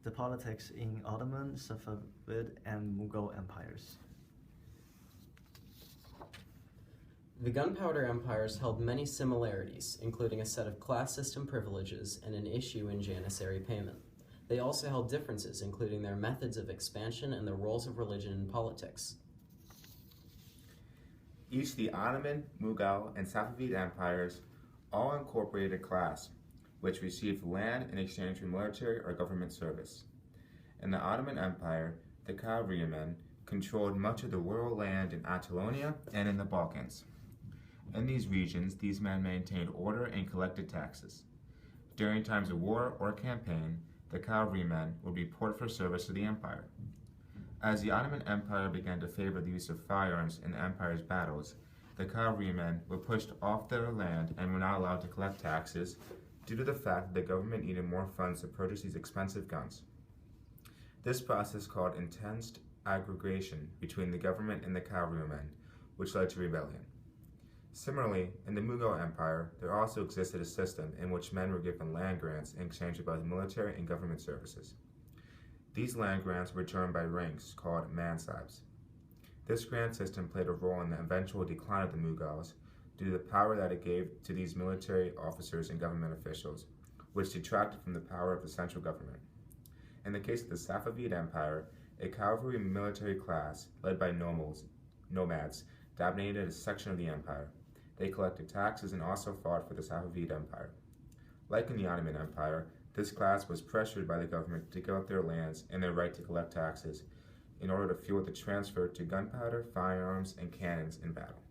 The politics in Ottoman, Safavid, and Mughal empires. The Gunpowder empires held many similarities, including a set of class system privileges and an issue in janissary payment. They also held differences, including their methods of expansion and the roles of religion in politics. Each the Ottoman, Mughal, and Safavid empires all incorporated a class, which received land in exchange for military or government service. In the Ottoman Empire, the cavalrymen controlled much of the rural land in Anatolia and in the Balkans. In these regions, these men maintained order and collected taxes. During times of war or campaign, the cavalrymen would report for service to the empire. As the Ottoman Empire began to favor the use of firearms in the empire's battles, the cavalrymen were pushed off their land and were not allowed to collect taxes due to the fact that the government needed more funds to purchase these expensive guns. This process called intense aggregation between the government and the cavalrymen, which led to rebellion. Similarly, in the Mughal Empire, there also existed a system in which men were given land grants in exchange for both military and government services. These land grants were termed by ranks called mansabs. This grant system played a role in the eventual decline of the Mughals due to the power that it gave to these military officers and government officials, which detracted from the power of the central government. In the case of the Safavid Empire, a cavalry military class led by nomads dominated a section of the empire. They collected taxes and also fought for the Safavid Empire. Like in the Ottoman Empire, this class was pressured by the government to give up their lands and their right to collect taxes in order to fuel the transfer to gunpowder, firearms, and cannons in battle.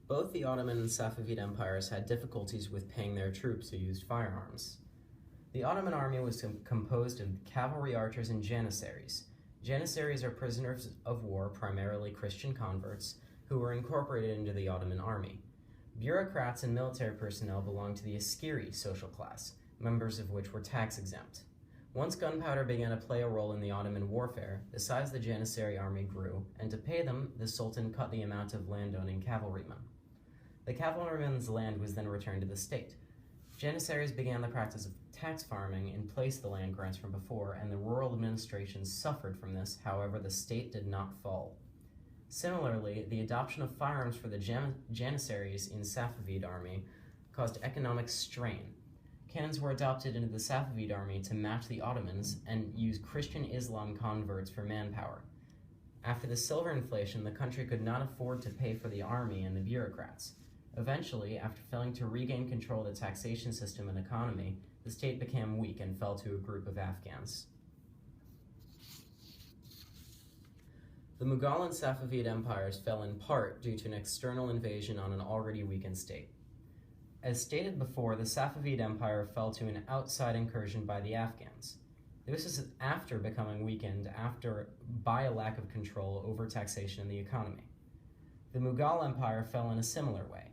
Both the Ottoman and Safavid empires had difficulties with paying their troops who used firearms. The Ottoman army was composed of cavalry archers and janissaries. Janissaries are prisoners of war, primarily Christian converts, who were incorporated into the Ottoman army. Bureaucrats and military personnel belonged to the askeri social class, members of which were tax-exempt. Once gunpowder began to play a role in the Ottoman warfare, the size of the Janissary army grew, and to pay them, the Sultan cut the amount of land-owning cavalrymen. The cavalrymen's land was then returned to the state. Janissaries began the practice of tax farming in place of the land grants from before, and the rural administrations suffered from this. However, the state did not fall. Similarly, the adoption of firearms for the Janissaries in Safavid army caused economic strain. Cannons were adopted into the Safavid army to match the Ottomans and use Christian Islam converts for manpower. After the silver inflation, the country could not afford to pay for the army and the bureaucrats. Eventually, after failing to regain control of the taxation system and economy, the state became weak and fell to a group of Afghans. The Mughal and Safavid empires fell in part due to an external invasion on an already weakened state. As stated before, the Safavid Empire fell to an outside incursion by the Afghans. This is after becoming weakened by a lack of control over taxation and the economy. The Mughal Empire fell in a similar way.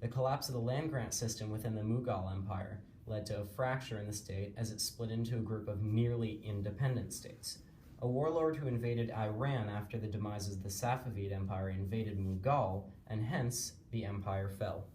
The collapse of the land grant system within the Mughal Empire led to a fracture in the state as it split into a group of nearly independent states. A warlord who invaded Iran after the demise of the Safavid Empire invaded Mughal, and hence the empire fell.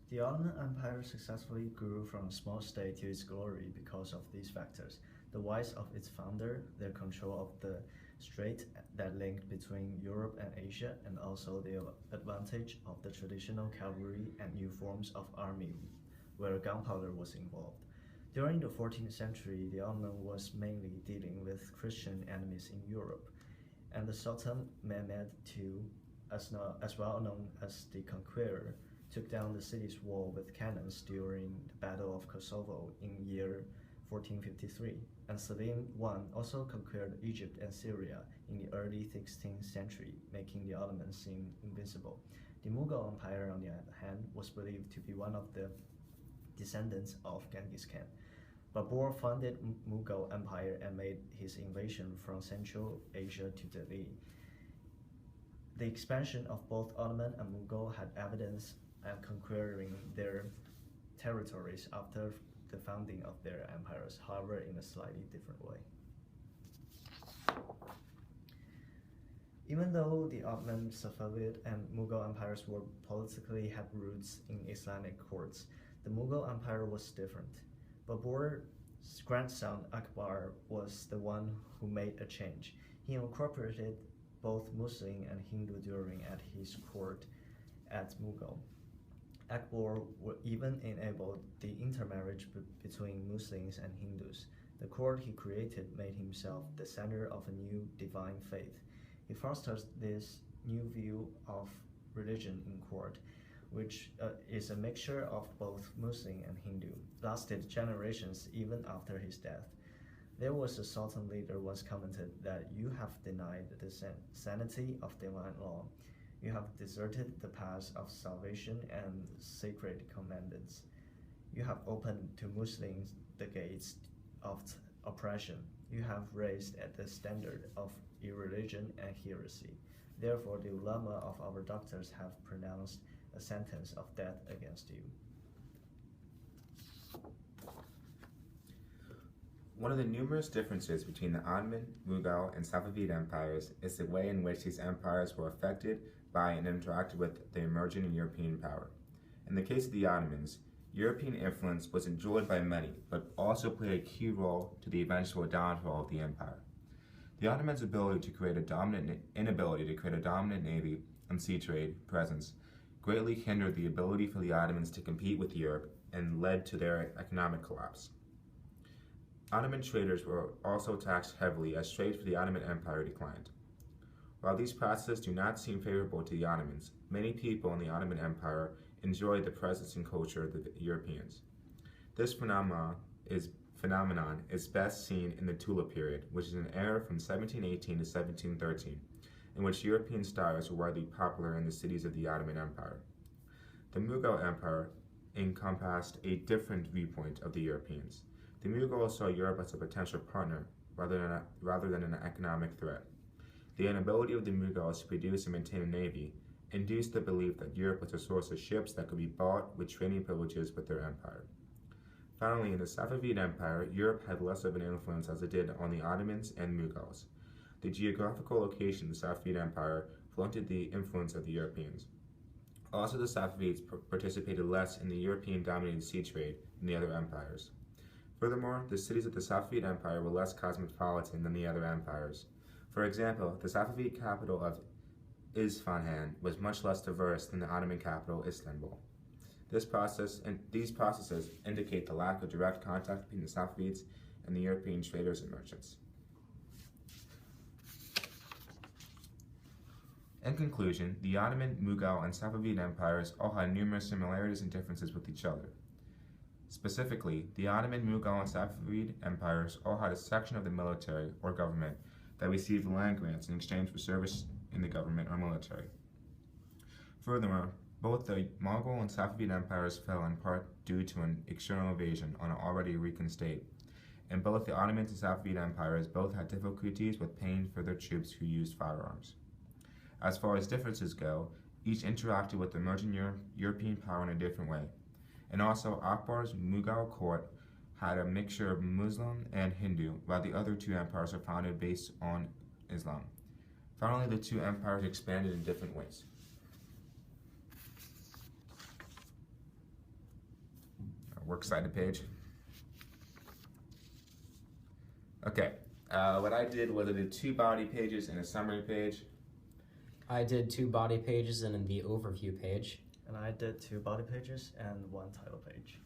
The Ottoman Empire successfully grew from a small state to its glory because of these factors: the rise of its founder, their control of the strait that linked between Europe and Asia, and also the advantage of the traditional cavalry and new forms of army where gunpowder was involved. During the 14th century, the Ottoman was mainly dealing with Christian enemies in Europe, and the Sultan Mehmed II, as well known as the Conqueror, took down the city's wall with cannons during the Battle of Kosovo in year 1453, and Selim I also conquered Egypt and Syria in the early 16th century, making the Ottomans seem invincible. The Mughal Empire, on the other hand, was believed to be one of the descendants of Genghis Khan. Babur founded Mughal Empire and made his invasion from Central Asia to Delhi. The expansion of both Ottoman and Mughal had evidence and conquering their territories after the founding of their empires, however in a slightly different way. Even though the Ottoman, Safavid, and Mughal empires were politically had roots in Islamic courts, the Mughal Empire was different. Babur's grandson Akbar was the one who made a change. He incorporated both Muslim and Hindu during at his court at Mughal. Akbar even enabled the intermarriage between Muslims and Hindus. The court he created made himself the center of a new divine faith. He fostered this new view of religion in court, which is a mixture of both Muslim and Hindu, lasted generations even after his death. There was a Sultan leader once commented that you have denied the sanity of divine law. You have deserted the path of salvation and sacred commandments. You have opened to Muslims the gates of oppression. You have raised at the standard of irreligion and heresy. Therefore, the ulama of our doctors have pronounced a sentence of death against you. One of the numerous differences between the Ottoman, Mughal, and Safavid empires is the way in which these empires were affected by and interacted with the emerging European power. In the case of the Ottomans, European influence was enjoyed by many, but also played a key role to the eventual downfall of the empire. The Ottomans' inability to create a dominant navy and sea trade presence greatly hindered the ability for the Ottomans to compete with Europe and led to their economic collapse. Ottoman traders were also taxed heavily as trade for the Ottoman Empire declined. While these practices do not seem favorable to the Ottomans, many people in the Ottoman Empire enjoyed the presence and culture of the Europeans. This phenomenon is best seen in the Tulip period, which is an era from 1718 to 1713, in which European styles were widely popular in the cities of the Ottoman Empire. The Mughal Empire encompassed a different viewpoint of the Europeans. The Mughals saw Europe as a potential partner rather than an economic threat. The inability of the Mughals to produce and maintain a navy induced the belief that Europe was a source of ships that could be bought with trading privileges with their empire. Finally, in the Safavid Empire, Europe had less of an influence as it did on the Ottomans and Mughals. The geographical location of the Safavid Empire blunted the influence of the Europeans. Also, the Safavids participated less in the European-dominated sea trade than the other empires. Furthermore, the cities of the Safavid Empire were less cosmopolitan than the other empires. For example, the Safavid capital of Isfahan was much less diverse than the Ottoman capital, Istanbul. These processes indicate the lack of direct contact between the Safavids and the European traders and merchants. In conclusion, the Ottoman, Mughal, and Safavid empires all had numerous similarities and differences with each other. Specifically, the Ottoman, Mughal, and Safavid empires all had a section of the military or government that received land grants in exchange for service in the government or military. Furthermore, both the Mughal and Safavid empires fell in part due to an external invasion on an already weakened state, and both the Ottoman and Safavid empires both had difficulties with paying for their troops who used firearms. As far as differences go, each interacted with the emerging European power in a different way, and also Akbar's Mughal court had a mixture of Muslim and Hindu, while the other two empires are founded based on Islam. Finally, the two empires expanded in different ways. Works cited page. Okay, what I did was I did 2 body pages and a summary page. I did 2 body pages and the overview page. And I did 2 body pages and 1 title page.